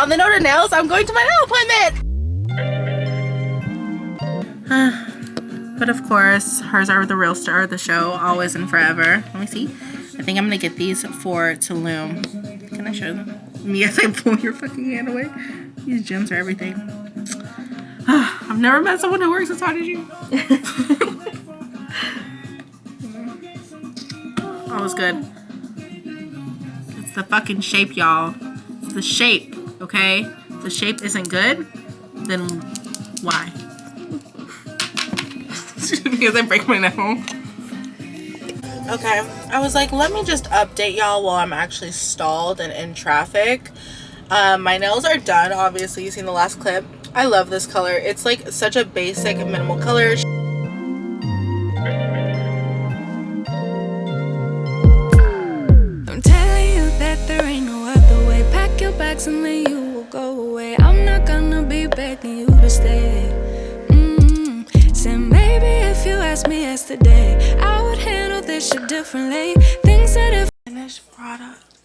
On the note of nails, I'm going to my nail appointment. But of course, hers are the real star of the show, always and forever. Let me see. I think I'm gonna get these for Tulum. Can I show them? Me as I pull your fucking hand away. These gems are everything. I've never met someone who works as hard as you. That was good. It's the fucking shape, y'all. It's the shape, okay? If the shape isn't good, then why? Because I break my nail. Okay, I was like, let me just update y'all while I'm actually stalled and in traffic. My nails are done, obviously. You've seen the last clip. I love this color. It's like such a basic, minimal color. I'm telling you that there ain't no other way. Pack your bags and then you will go away. I'm not gonna be begging you to stay. Said maybe if you asked me yesterday, I would handle this shit differently. Things that if finished product.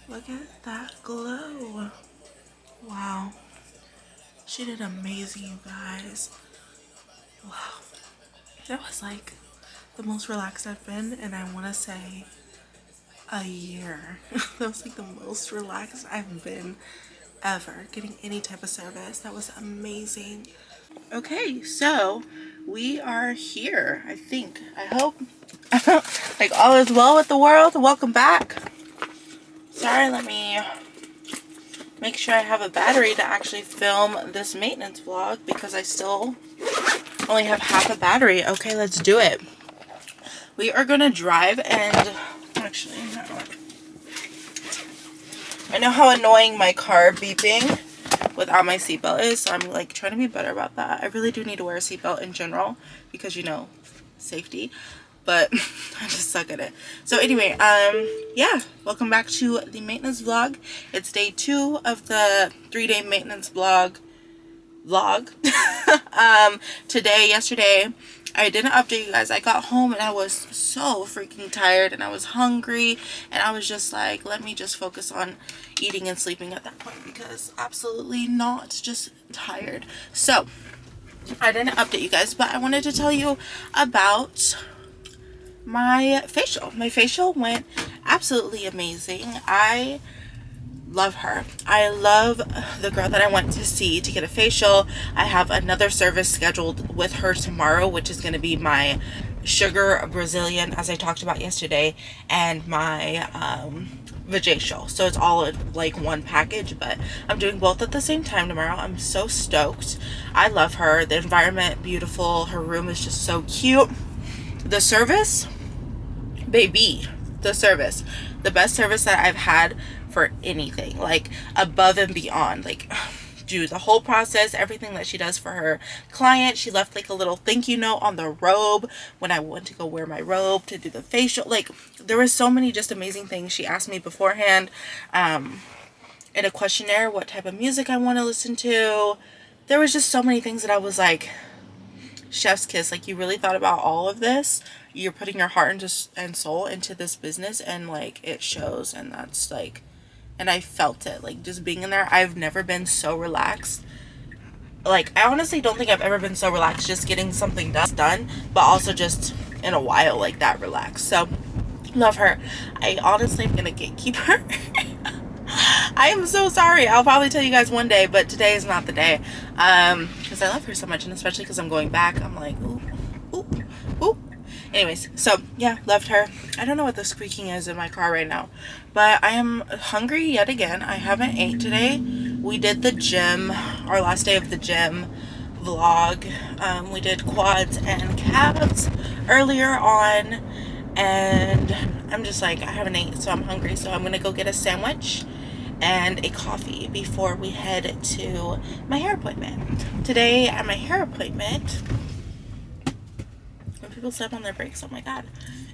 Look at that glow. Wow. She did amazing, you guys. Wow. That was like the most relaxed I've been, and I want to say a year. That was like the most relaxed I've been ever getting any type of service. That was amazing. Okay, so we are here, I think. I hope like all is well with the world. Welcome back. Sorry, let me make sure I have a battery to actually film this maintenance vlog because I still only have half a battery. Okay, let's do it. We are gonna drive and actually no. I know how annoying my car beeping without my seatbelt is, so I'm like trying to be better about that. I really do need to wear a seatbelt in general because, you know, safety, but I just suck at it. So anyway, yeah, welcome back to the maintenance vlog. It's day 2 of the 3-day maintenance vlog. Yesterday I didn't update you guys. I got home and I was so freaking tired and I was hungry and I was just like, let me just focus on eating and sleeping at that point because absolutely not, just tired. So I didn't update you guys, but I wanted to tell you about my facial. My facial went absolutely amazing. I love her. I love the girl that I went to see to get a facial. I have another service scheduled with her tomorrow, which is going to be my sugar Brazilian, as I talked about yesterday, and my V-gacial. So it's all in like one package, but I'm doing both at the same time tomorrow. I'm so stoked. I love her. The environment, beautiful. Her room is just so cute. The service, baby, the service, the best service that I've had for anything, like above and beyond. Like, dude, the whole process, everything that she does for her client. She left like a little thank you note on the robe when I went to go wear my robe to do the facial. Like, there were so many just amazing things. She asked me beforehand in a questionnaire what type of music I want to listen to. There was just so many things that I was like, chef's kiss. Like, you really thought about all of this. You're putting your heart and soul into this business, and like it shows. And that's like, and I felt it, like just being in there. I've never been so relaxed. Like, I honestly don't think I've ever been so relaxed just getting something done, but also just in a while like that relaxed. So love her. I honestly am gonna gatekeep her. I am so sorry. I'll probably tell you guys one day, but today is not the day, because I love her so much, and especially because I'm going back, I'm like, ooh, ooh, ooh. Anyways, so yeah, loved her. I don't know what the squeaking is in my car right now, but I am hungry yet again. I haven't ate today. We did the gym, our last day of the gym vlog. We did quads and calves earlier on, and I'm just like, I haven't ate, so I'm hungry. So I'm gonna go get a sandwich and a coffee before we head to my hair appointment. Today at my hair appointment, people step on their brakes, oh my god.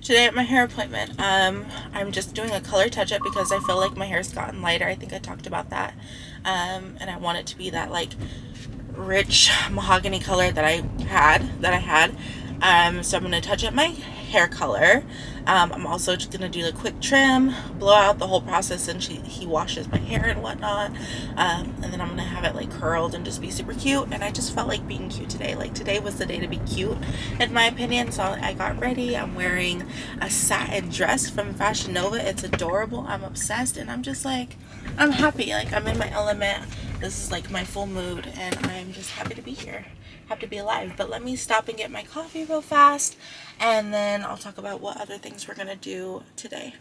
Today at my hair appointment, I'm just doing a color touch-up because I feel like my hair's gotten lighter. I think I talked about that, and I want it to be that like rich mahogany color that I had. So I'm going to touch up my hair color. I'm also just gonna do a quick trim, blow out the whole process, and he washes my hair and whatnot, and then I'm gonna have it like curled and just be super cute. And I just felt like being cute today. Like today was the day to be cute in my opinion. So I got ready. I'm wearing a satin dress from Fashion Nova. It's adorable. I'm obsessed, and I'm just like, I'm happy. Like I'm in my element. This is like my full mood, and I'm just happy to be here, happy to be alive. But let me stop and get my coffee real fast, and then I'll talk about what other things we're gonna do today.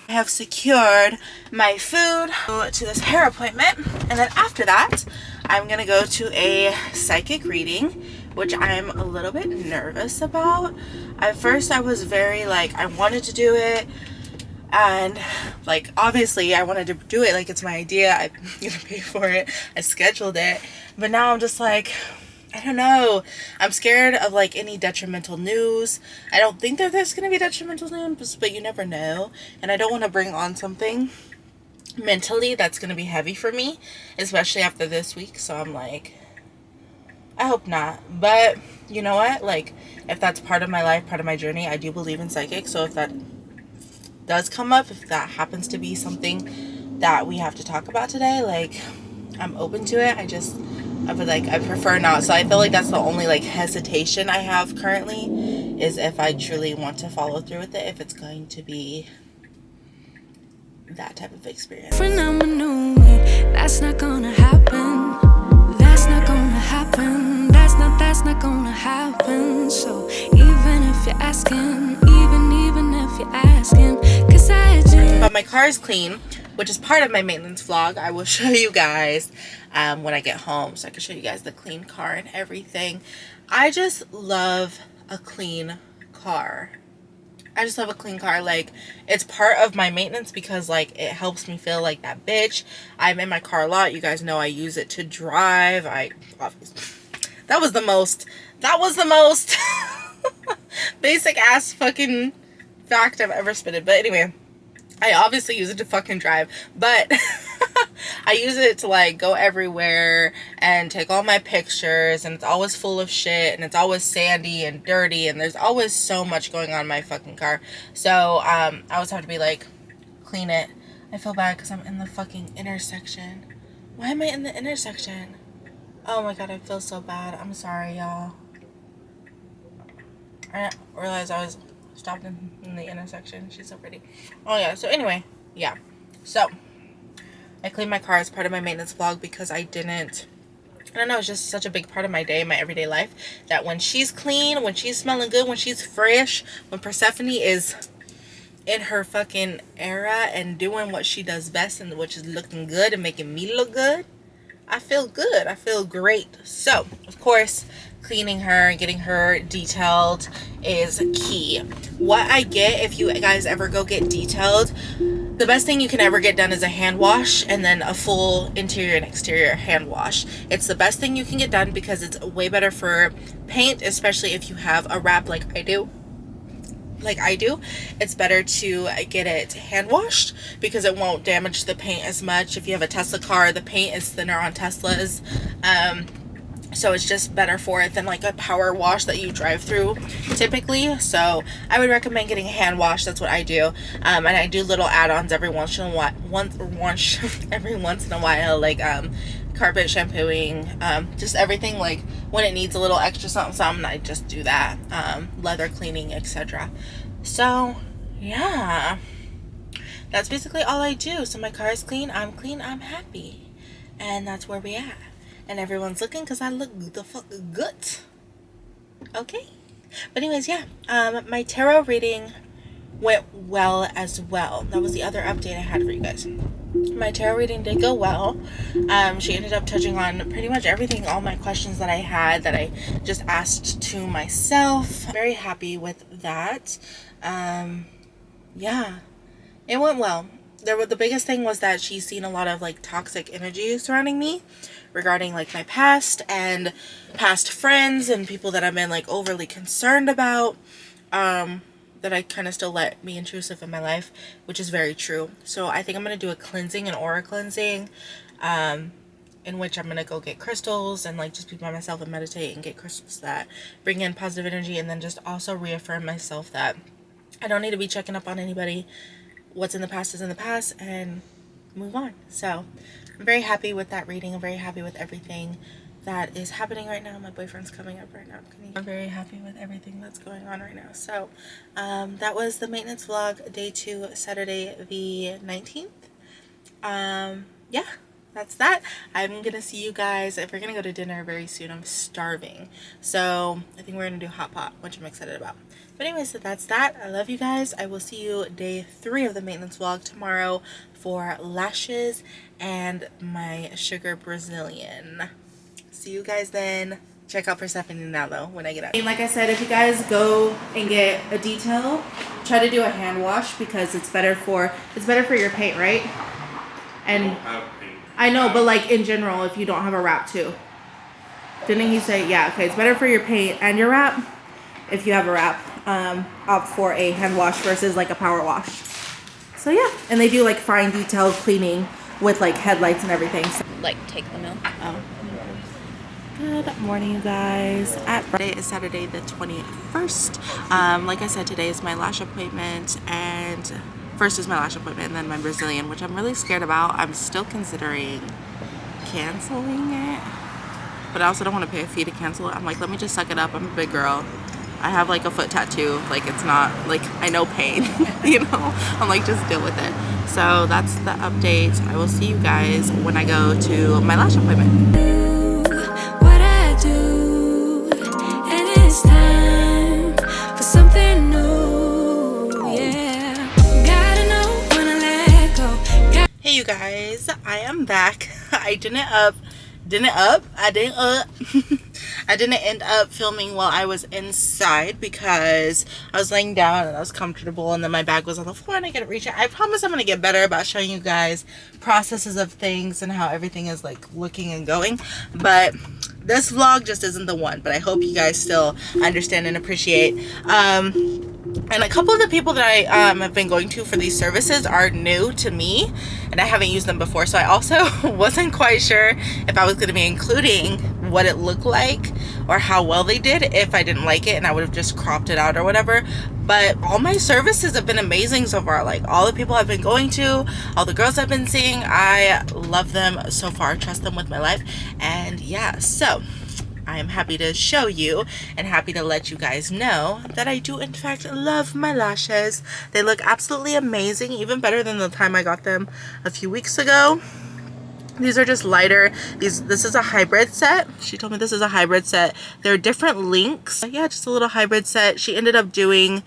I have secured my food to this hair appointment, and then after that I'm gonna go to a psychic reading, which I'm a little bit nervous about. At first I was very like, I wanted to do it, and like obviously I wanted to do it, like it's my idea, I'm gonna pay for it, I scheduled it. But now I'm just like, I don't know, I'm scared of like any detrimental news. I don't think that there's gonna be detrimental news, but you never know. And I don't want to bring on something mentally that's gonna be heavy for me, especially after this week. So I'm like, I hope not. But you know what, like if that's part of my life, part of my journey, I do believe in psychic. So if that does come up, if that happens to be something that we have to talk about today, like I'm open to it. I would like, I prefer not. So I feel like that's the only like hesitation I have currently, is if I truly want to follow through with it, if it's going to be that type of experience. Phenomenal, that's not gonna happen. That's not gonna happen. That's not gonna happen. So even if you're asking, even if you're asking, 'cause I do. But my car is clean, which is part of my maintenance vlog. I will show you guys when I get home, so I can show you guys the clean car and everything. I just love a clean car. I just love a clean car. Like, it's part of my maintenance because like it helps me feel like that bitch. I'm in my car a lot. You guys know I use it to drive. That was the most basic ass fucking fact I've ever spitted. But anyway, I obviously use it to fucking drive, but I use it to like go everywhere and take all my pictures, and it's always full of shit, and it's always sandy and dirty, and there's always so much going on in my fucking car. So I always have to be like, clean it. I feel bad because I'm in the fucking intersection. Why am I in the intersection? Oh my god, I feel so bad. I'm sorry, y'all. I didn't realize I was stopped in the intersection. She's so pretty. Oh yeah, so anyway, yeah. So I cleaned my car as part of my maintenance vlog because I don't know, it's just such a big part of my day, my everyday life, that when she's clean, when she's smelling good, when she's fresh, when Persephone is in her fucking era and doing what she does best, and which is looking good and making me look good, I feel good. I feel great. So, of course, cleaning her and getting her detailed is key. What I get, if you guys ever go get detailed, the best thing you can ever get done is a hand wash, and then a full interior and exterior hand wash. It's the best thing you can get done because it's way better for paint, especially if you have a wrap like I do. It's better to get it hand washed because it won't damage the paint as much. If you have a Tesla car, the paint is thinner on Teslas, so it's just better for it than like a power wash that you drive through typically. So I would recommend getting a hand wash. That's what I do, and I do little add-ons every once in a while, like carpet shampooing, just everything, like when it needs a little extra something, I just do that, leather cleaning, etc. So yeah, that's basically all I do. So my car is clean, I'm happy, and that's where we at. And everyone's looking because I look the fuck good. Okay, but anyways, yeah, my tarot reading went well as well. That was the other update I had for you guys. My tarot reading did go well. She ended up touching on pretty much everything, all my questions that I had that I just asked to myself. Very happy with that. Yeah, it went well. The biggest thing was that she's seen a lot of like toxic energy surrounding me regarding like my past and past friends and people that I've been like overly concerned about, that I kind of still let be intrusive in my life, which is very true. So I think I'm going to do a cleansing, an aura cleansing, in which I'm gonna go get crystals and like just be by myself and meditate and get crystals that bring in positive energy, and then just also reaffirm myself that I don't need to be checking up on anybody. What's in the past is in the past, and move on. So I'm very happy with that reading. I'm very happy with everything that is happening right now. My boyfriend's coming up right now. I'm very happy with everything that's going on right now. So that was the maintenance vlog, day 2, Saturday the 19th. Yeah, that's that. I'm gonna see you guys. If we're gonna go to dinner very soon, I'm starving, so I think we're gonna do hot pot, which I'm excited about. But anyways, so that's that. I love you guys. I will see you day 3 of the maintenance vlog tomorrow for lashes and my sugar Brazilian. See you guys then. Check out Persephone now though when I get out. And like I said, if you guys go and get a detail, try to do a hand wash because it's better for your paint, right? And I know, but like in general, if you don't have a wrap too. Didn't he say, yeah, okay, it's better for your paint and your wrap if you have a wrap. Opt for a hand wash versus like a power wash. So yeah, and they do like fine detailed cleaning with like headlights and everything. So, like take the milk. oh. Good morning, you guys. Today is Saturday the 21st. Like I said, today is my lash appointment, and first is my lash appointment and then my Brazilian, which I'm really scared about. I'm still considering canceling it, but I also don't want to pay a fee to cancel it. I'm like, let me just suck it up. I'm a big girl. I have like a foot tattoo. Like, it's not like I know pain, you know? I'm like, just deal with it. So that's the update. I will see you guys when I go to my lash appointment. What I do, and it's time for something new, yeah. Gotta know when to let go. Hey you guys, I am back. I didn't end up filming while I was inside because I was laying down and I was comfortable, and then my bag was on the floor and I couldn't reach it. I promise I'm gonna get better about showing you guys processes of things and how everything is like looking and going, but this vlog just isn't the one. But I hope you guys still understand and appreciate. And a couple of the people that I have been going to for these services are new to me, and I haven't used them before, so I also wasn't quite sure if I was going to be including what it looked like or how well they did if I didn't like it and I would have just cropped it out or whatever. But all my services have been amazing so far. Like, all the people I've been going to, all the girls I've been seeing, I love them so far. Trust them with my life. And yeah, so I am happy to show you and happy to let you guys know that I do in fact love my lashes. They look absolutely amazing, even better than the time I got them a few weeks ago. These are just lighter. This is a hybrid set. She told me this is a hybrid set. They're different links. Yeah, just a little hybrid set. She ended up doing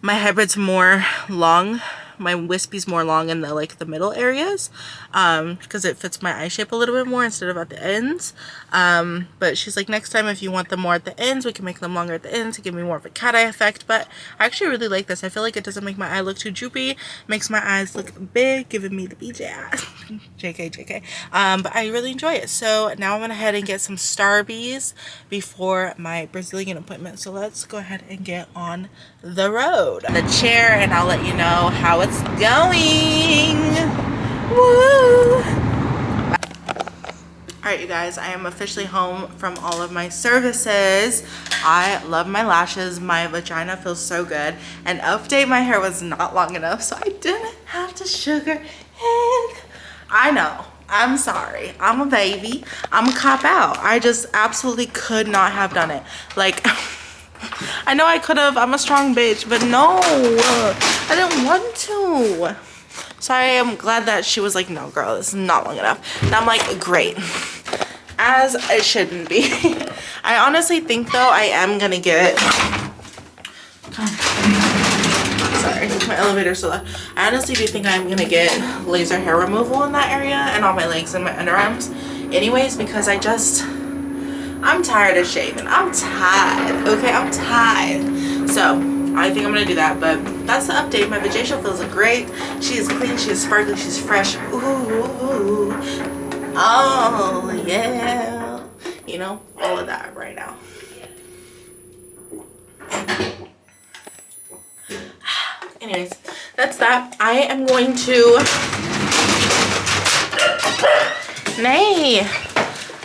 my hybrids more long, my wispies more long in the like the middle areas, because it fits my eye shape a little bit more instead of at the ends. But she's like, next time if you want them more at the ends, we can make them longer at the ends to give me more of a cat eye effect. But I actually really like this. I feel like it doesn't make my eye look too droopy, makes my eyes look big, giving me the BJ eye. JK. But I really enjoy it. So now I'm gonna head and get some Starbies before my Brazilian appointment. So let's go ahead and get on the road. The chair, and I'll let you know how it's going. Woo! Alright, you guys, I am officially home from all of my services. I love my lashes. My vagina feels so good. And update, my hair was not long enough, so I didn't have to sugar it. I know. I'm sorry. I'm a baby. I'm a cop out. I just absolutely could not have done it. Like, I know I could have. I'm a strong bitch, but no, I didn't want to. So I am glad that she was like, no, girl, this is not long enough. And I'm like, great. As it shouldn't be. I honestly think, though, I am going to get... Sorry, my elevator's so loud. I honestly do think I'm going to get laser hair removal in that area and on my legs and my underarms anyways, because I'm tired of shaving. I'm tired, okay? I'm tired. So I think I'm gonna do that, but that's the update. My V-gacial feels great. She is clean, she is sparkly, she's fresh. Ooh, oh yeah. You know, all of that right now. Anyways, that's that. I am going to Nay.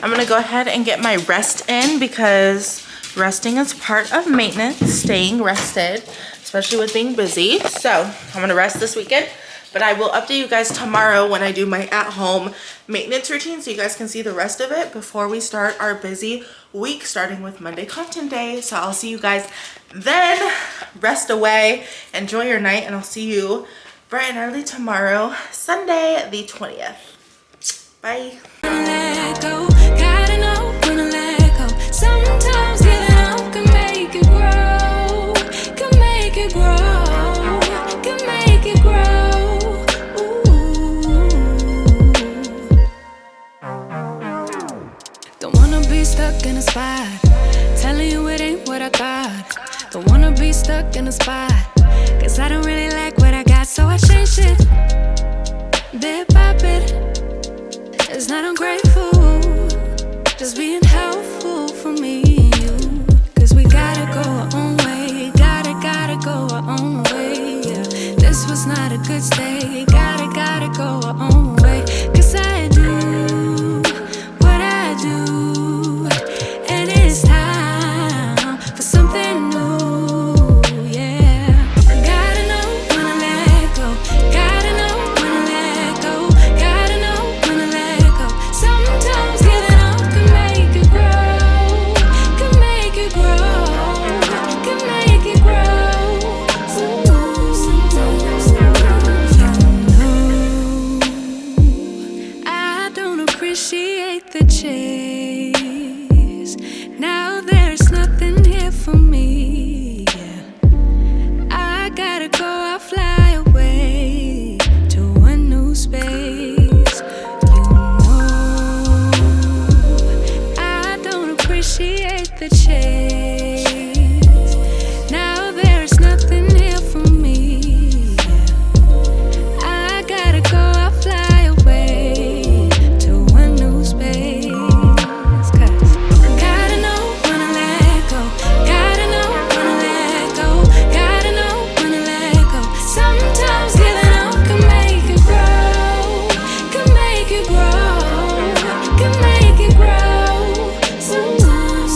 I'm gonna go ahead and get my rest in because resting is part of maintenance, staying rested, especially with being busy. So I'm gonna rest this weekend, but I will update you guys tomorrow when I do my at-home maintenance routine so you guys can see the rest of it before we start our busy week, starting with Monday content day. So I'll see you guys then. Rest away, enjoy your night, and I'll see you bright and early tomorrow, Sunday the 20th. Bye. Let go, gotta know when to let go. Sometimes giving up can make it grow, can make it grow, can make it grow. Ooh. Don't wanna be stuck in a spot, telling you it ain't what I thought. Don't wanna be stuck in a spot, cause I don't really like what I got, so I changed it bit by bit. It's not ungrateful, just being helpful for me and you. Cause we gotta go our own way, gotta go our own way, yeah. This was not a good stay, gotta go our own way. Cause I do what I do, and it's time for something new, yeah. Gotta know when to let go, gotta know when to let go, gotta know when to let go. Sometimes giving up can make it grow, can make it grow, can make it grow. I don't appreciate the chase. Now there's nothing here for me, yeah. I gotta go, I'll fly away to a new space. You know, I don't appreciate the chase. Now there's nothing here for me, yeah. I gotta go, I'll fly away to a new space. Cause gotta know when to let go, gotta know when to let go, gotta know when to let go. Sometimes giving up can make it grow, can make it grow, can make it grow. Sometimes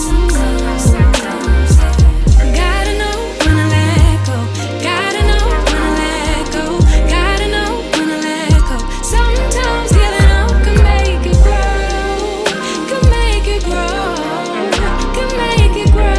gotta know when to let go, gotta know when to let go, gotta know when to let go. Sometimes giving up can make it grow, can make it grow, can make it grow.